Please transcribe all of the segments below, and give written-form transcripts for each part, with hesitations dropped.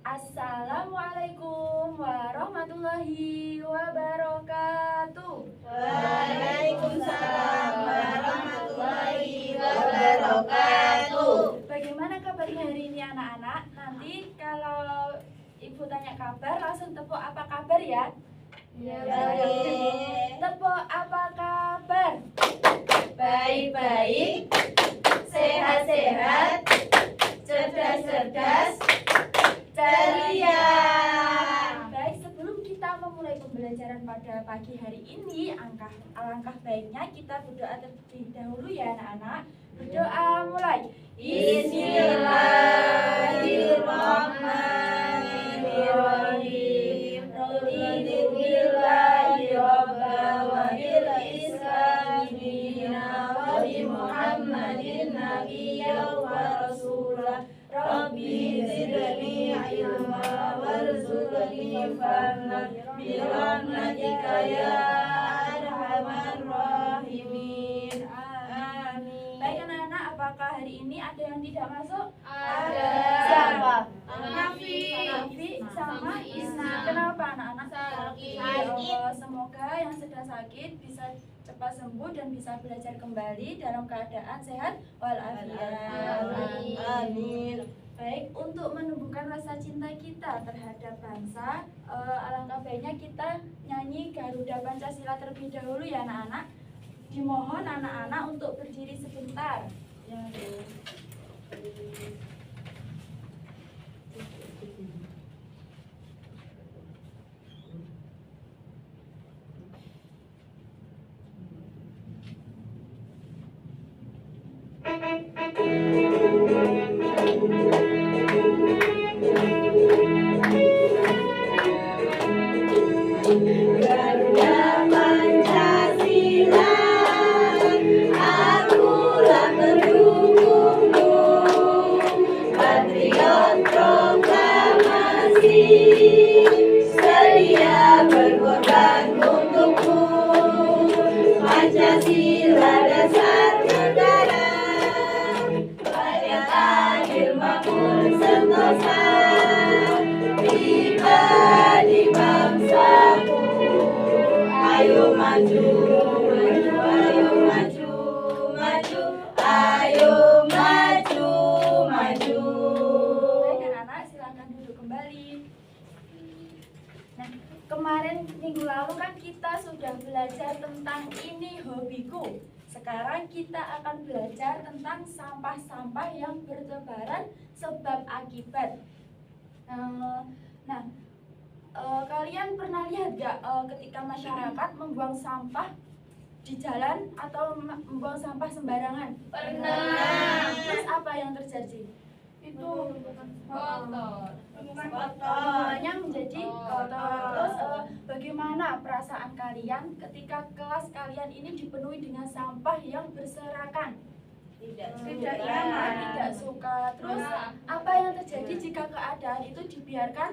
Assalamualaikum warahmatullahi wabarakatuh. Waalaikumsalam warahmatullahi wabarakatuh. Bagaimana kabarnya hari ini anak-anak? Nanti kalau ibu tanya kabar langsung tepuk apa kabar ya? Baik. Tepuk apa kabar? Baik-baik, sehat-sehat, cerdas-cerdas, ceria. Baik, sebelum kita memulai pembelajaran pada pagi hari ini, alangkah baiknya kita berdoa terlebih dahulu ya anak-anak. Berdoa mulai. Bismillahirrahmanirrahim. Raditu billahi rabba wa bil islami dina wa bi Muhammadin nabiyya wa rasulah. Rabbi zidni ilma warzuqni fahma bi rahmatika ya arhamar rahimin. Amin. Baik anak-anak, apakah hari ini ada yang tidak masuk? Ada. Siapa? Nafi sama Isna. Kenapa anak-anak? Sakit. Ya Allah, semoga yang sedang sakit bisa cepat sembuh dan bisa belajar kembali dalam keadaan sehat walafiat. Amin. Baik, untuk menumbuhkan rasa cinta kita terhadap bangsa, alangkah baiknya kita nyanyi Garuda Pancasila terlebih dahulu ya anak-anak. Dimohon anak-anak untuk berdiri sebentar. Ya, Garuda Pancasila, akulah pendukungmu, patriot proklamasi, sedia berkorban untukmu. Pancasila dasar negara, rakyat adil makmur sentosa, pribadi bangsaku. Ayo maju, maju, ayo maju, maju, ayo maju, maju. baik anak-anak, silakan duduk kembali. Nah, kemarin minggu lalu kan kita sudah belajar tentang ini hobiku. Sekarang kita akan belajar tentang sampah-sampah yang bertebaran sebab akibat. Nah, kalian pernah lihat gak ketika masyarakat membuang sampah di jalan atau membuang sampah sembarangan? Pernah. Terus apa yang terjadi? Itu Kotor. semuanya menjadi kotor. Terus bagaimana perasaan kalian ketika kelas kalian ini dipenuhi dengan sampah yang berserakan? Tidak Nyaman, tidak suka. Terus apa yang terjadi jika keadaan itu dibiarkan?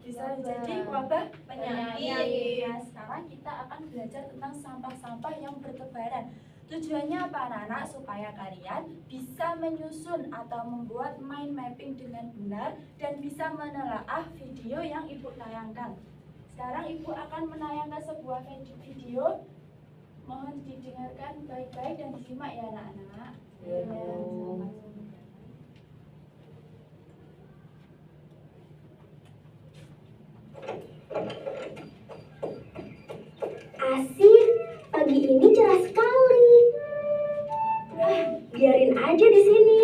Bisa jadi wabah Penyakit. Nah, sekarang kita akan belajar tentang sampah-sampah yang bertebaran. Tujuannya apa anak-anak? Supaya kalian bisa menyusun atau membuat mind mapping dengan benar dan bisa menelaah video yang ibu tayangkan. Sekarang ibu akan menayangkan sebuah video. Mohon didengarkan baik-baik dan disimak ya anak-anak. Asik, pagi ini cerah sekali. Biarin aja di sini.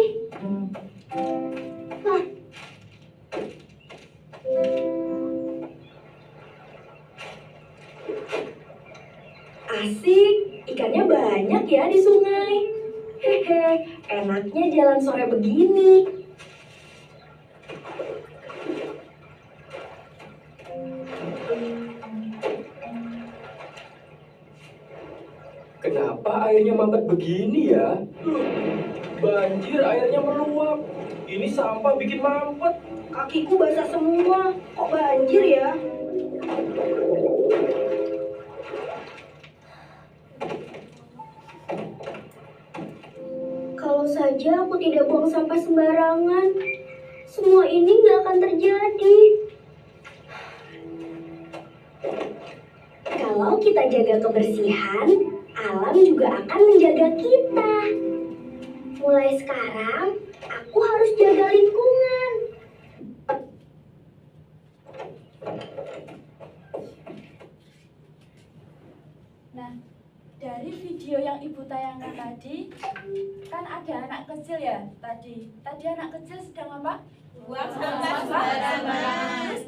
Wah. Asik, ikannya banyak ya di sungai. Hehe, enaknya jalan sore begini. Kenapa airnya mampet begini ya? Banjir, airnya meluap. Ini sampah bikin mampet. Kakiku basah semua. Kok banjir ya? Kalau saja aku tidak buang sampah sembarangan. semua ini nggak akan terjadi. Kalau kita jaga kebersihan, alam juga akan menjaga kita. Mulai sekarang, aku harus jaga lingkungan. Nah, dari video yang ibu tayangkan tadi, kan ada anak kecil ya tadi. Tadi anak kecil sedang apa? Buang sampah sembarangan. Terus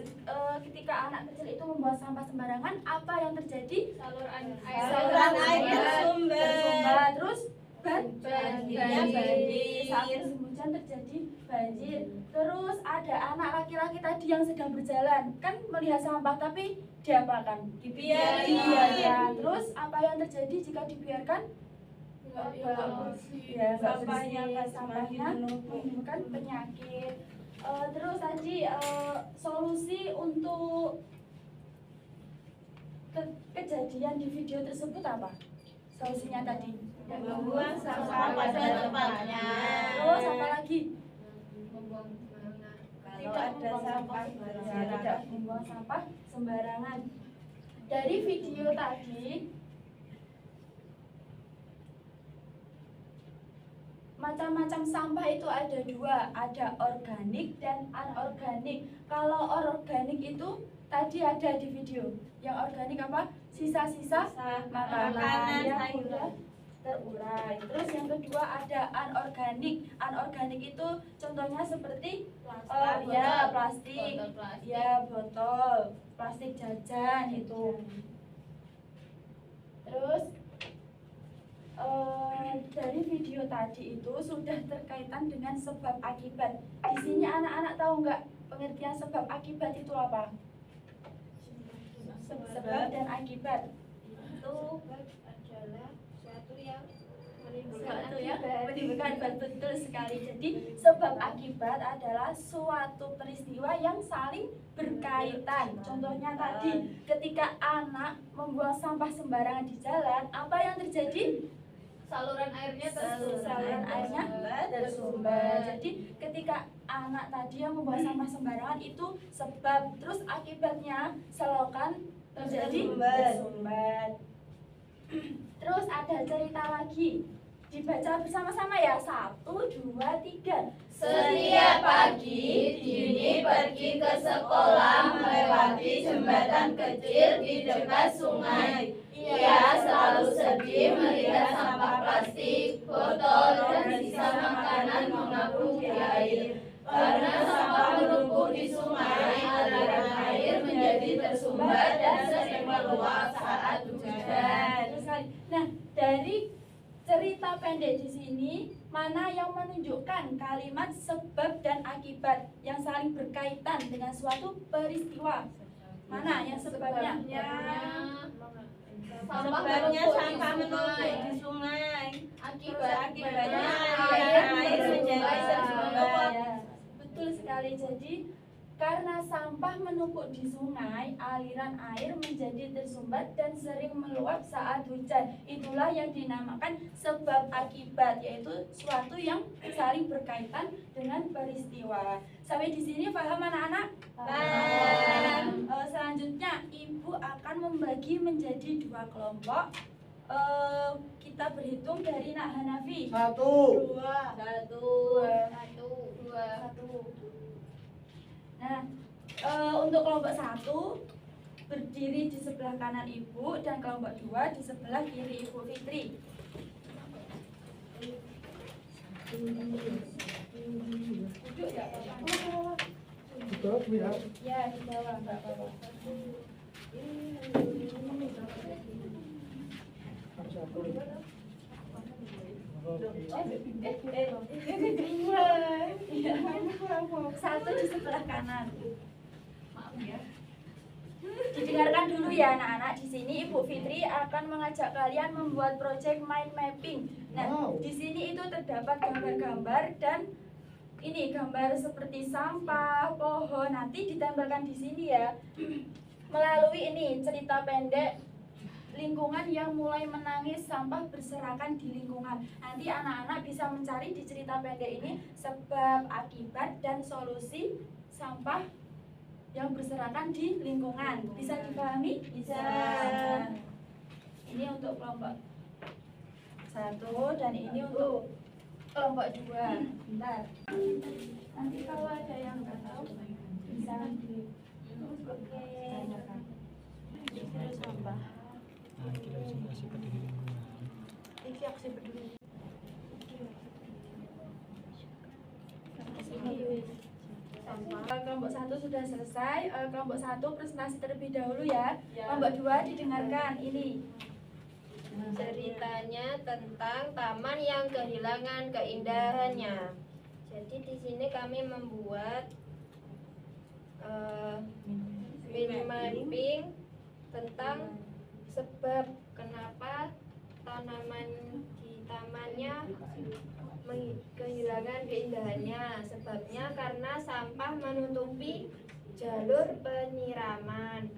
ketika anak kecil itu membuang sampah sembarangan, apa yang terjadi? Saluran Saluran air tersumbat. Terus Banjirnya banjir. Saat musim hujan terjadi banjir. Terus ada anak laki-laki tadi yang sedang berjalan, kan melihat sampah tapi diapakan? Dibiarkan. Terus apa yang terjadi jika dibiarkan? Ya, Sampahnya sampahnya menimbulkan penyakit. Terus tadi solusi untuk kejadian di video tersebut apa? Solusinya tadi? Membuang sampah pada tempatnya. Terus apa lagi? Kalau ada sampah Tidak membuang sampah sembarangan. Dari video tadi, macam-macam sampah itu ada dua, ada organik dan anorganik. Kalau organik itu tadi ada di video. Yang organik apa? Sisa-sisa makanan yang sudah terurai. Terus yang kedua ada anorganik. Anorganik itu contohnya seperti plastik, ya botol, plastik jajan itu. Terus dari video tadi itu sudah terkaitan dengan sebab akibat. Di sini anak-anak tahu nggak pengertian sebab akibat itu apa? Sebab dan akibat itu adalah suatu yang menimbulkan betul sekali. Jadi sebab akibat adalah suatu peristiwa yang saling berkaitan. Contohnya tadi ketika anak membuang sampah sembarangan di jalan, apa yang terjadi? saluran airnya tersumbat. Jadi ketika anak tadi yang membuang sampah sembarangan itu sebab, terus akibatnya selokan terjadi tersumbat. Terus ada cerita lagi, dibaca bersama-sama ya. 1, 2, 3. Setiap pagi Dini pergi ke sekolah melewati jembatan kecil di dekat sungai. Ia selalu sedih melihat sampah plastik, botol, dan sisa makanan mengapung di air. Karena sampah menumpuk di sungai, aliran air menjadi tersumbat dan sering meluap saat hujan. Nah, dari cerita pendek di sini, mana yang menunjukkan kalimat sebab dan akibat yang saling berkaitan dengan suatu peristiwa? Mana yang sebabnya? Sebabnya sampah menumpuk di sungai. Akibatnya air menjadi tersumbat. Betul sekali. Jadi karena sampah menumpuk di sungai, aliran air menjadi tersumbat dan sering meluap saat hujan. Itulah yang dinamakan sebab akibat, yaitu suatu yang saling berkaitan dengan peristiwa. Sampai di sini paham anak-anak? Paham. Selanjutnya ibu akan membagi menjadi 2 kelompok. Kita berhitung dari Nak Hanafi. 1, 1. Nah, untuk kelompok 1 berdiri di sebelah kanan ibu dan kelompok 2 di sebelah kiri ibu Fitri. Duduk ya, ya di bawah, nggak apa-apa. Satu di sebelah kanan. Maaf ya. Didengarkan dulu ya anak-anak. Di sini Ibu Fitri akan mengajak kalian membuat proyek mind mapping. Nah, di sini itu terdapat gambar-gambar dan ini gambar seperti sampah, pohon. Nanti ditempelkan di sini ya. Melalui ini cerita pendek lingkungan yang mulai menangis sampah berserakan di lingkungan. Nanti anak-anak bisa mencari di cerita pendek ini sebab, akibat, dan solusi sampah yang berserakan di lingkungan. Bisa dipahami? Bisa. Ini untuk kelompok 1 dan ini untuk kelompok 2. Bentar. Nanti kalau ada yang nggak tahu bisa di oke. Terus sampah. Iki aksi peduli. Kelompok 1 sudah selesai. Kelompok 1 presentasi terlebih dahulu ya. Kelompok 2 didengarkan ini. Ceritanya tentang taman yang kehilangan keindahannya. Jadi di sini kami membuat mini mapping tentang sebab kenapa tanaman di tamannya kehilangan keindahannya. Sebabnya karena sampah menutupi jalur penyiraman.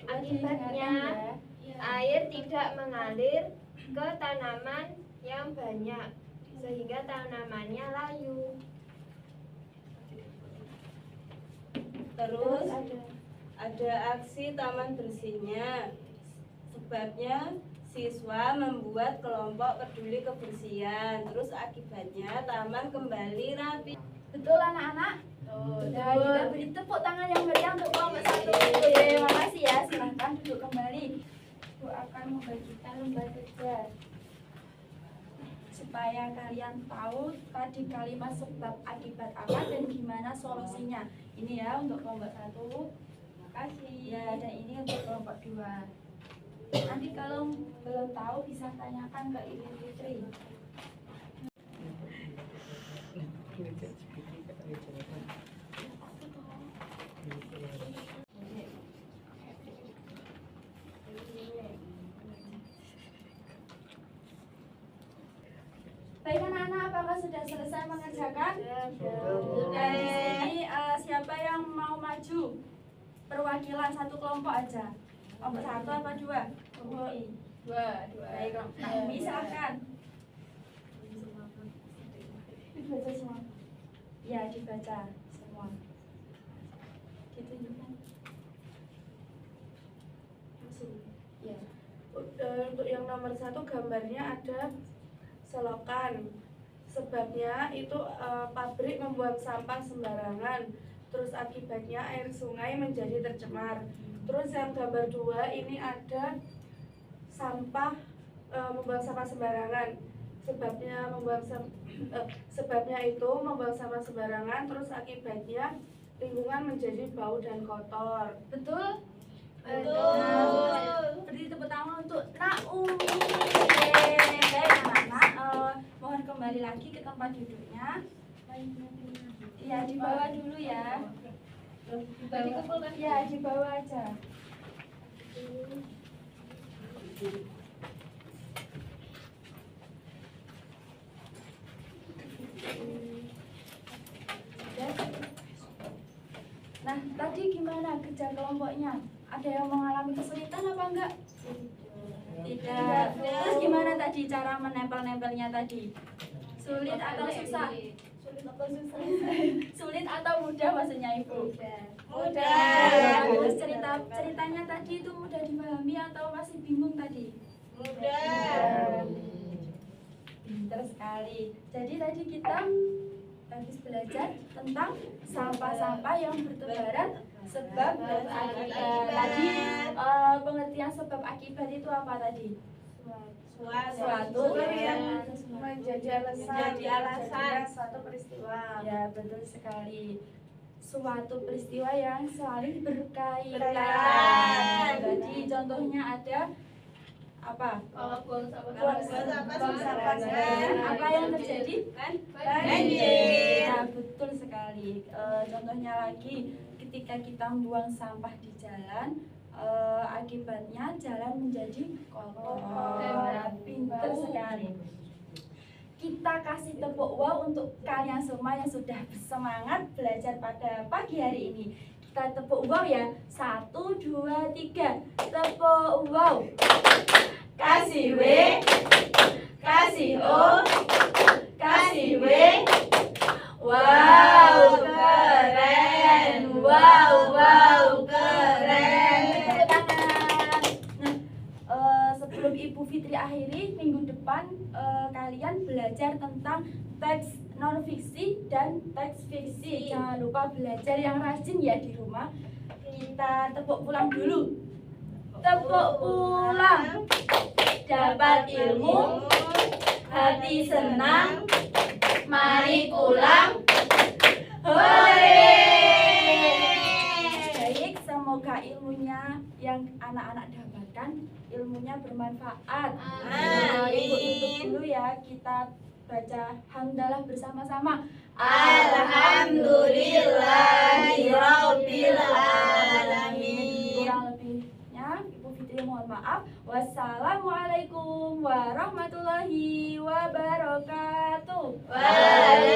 Akibatnya air tidak mengalir ke tanaman yang banyak sehingga tanamannya layu. Terus ada aksi taman bersihnya. Sebabnya siswa membuat kelompok peduli kebersihan. Terus akibatnya taman kembali rapi. Betul anak-anak? Nah, kita beri tepuk tangan yang meriah untuk kelompok 1. Terima kasih ya. Silahkan duduk kembali. Ibu akan membagikan lembar kerja supaya kalian tahu tadi kalimat sebab akibat apa dan gimana solusinya. Ini ya untuk kelompok 1. Terima kasih. Ya, dan ini untuk kelompok 2. Nanti kalau belum tahu bisa tanyakan ke Ibu Fitri. Baik anak-anak, apakah sudah selesai mengerjakan? Sudah. Di sini siapa yang mau maju? Perwakilan satu kelompok aja. Kelompok 1 apa 2? Dua. Baik, Naomi silakan. Dibaca semua. Ya, dibaca semua. Ditunjukkan. Ya. Untuk yang nomor 1 gambarnya ada selokan. Sebabnya itu pabrik membuang sampah sembarangan. Terus akibatnya air sungai menjadi tercemar. Terus yang gambar 2 ini ada sampah membuang sampah sembarangan. Sebabnya itu membuang sampah sembarangan. Terus akibatnya lingkungan menjadi bau dan kotor. Betul? Betul. Beri tepuk tangan untuk Naomi. Baik anak-anak, mohon kembali lagi ke tempat duduknya. Ya, di bawah dulu ya. Ya, di bawah aja. Nah, tadi gimana kerja kelompoknya? Ada yang mengalami kesulitan apa enggak? Tidak. Terus gimana tadi cara menempel-nempelnya tadi? Sulit atau susah? Sulit atau mudah maksudnya Ibu? Mudah. Terus ceritanya tadi itu mudah dipahami atau masih bingung tadi? Mudah. Pinter sekali. Jadi tadi kita habis belajar tentang sampah-sampah yang bertebaran sebab dan akibat. Tadi pengertian sebab akibat itu apa tadi? Suatu yang menjadi alasan suatu peristiwa. Ya, betul sekali. Suatu peristiwa yang saling berkaitan. Jadi contohnya ada apa? Buang Buang sampah sembarangan. Apa yang terjadi? Banjir. Nah, betul sekali. Contohnya lagi, ketika kita membuang sampah di jalan, akibatnya jalan menjadi kotor. Pintar sekali. Kita kasih tepuk wow untuk kalian semua yang sudah bersemangat belajar pada pagi hari ini. Kita tepuk wow ya. 1, 2, 3. Tepuk wow. Kasih W, kasih O, kasih W. Wow, keren. Wow, keren. Tepuk tangan. Nah, sebelum Ibu Fitri akhiri, minggu depan kalian belajar tentang teks non fiksi dan teks fiksi. Jangan lupa belajar yang rajin ya di rumah. Kita tepuk pulang dulu. Tepuk pulang. Dapat ilmu, hati senang, mari pulang. Hore! Baik, semoga ilmunya yang anak-anak dapatkan ilmunya bermanfaat. Ibu tutup dulu ya, kita baca hamdalah bersama-sama. Alhamdulillahirabbil alamin. Kurang lebihnya Ibu Fitri mohon maaf. Wassalamualaikum warahmatullahi wabarakatuh. Waalaikumsalam.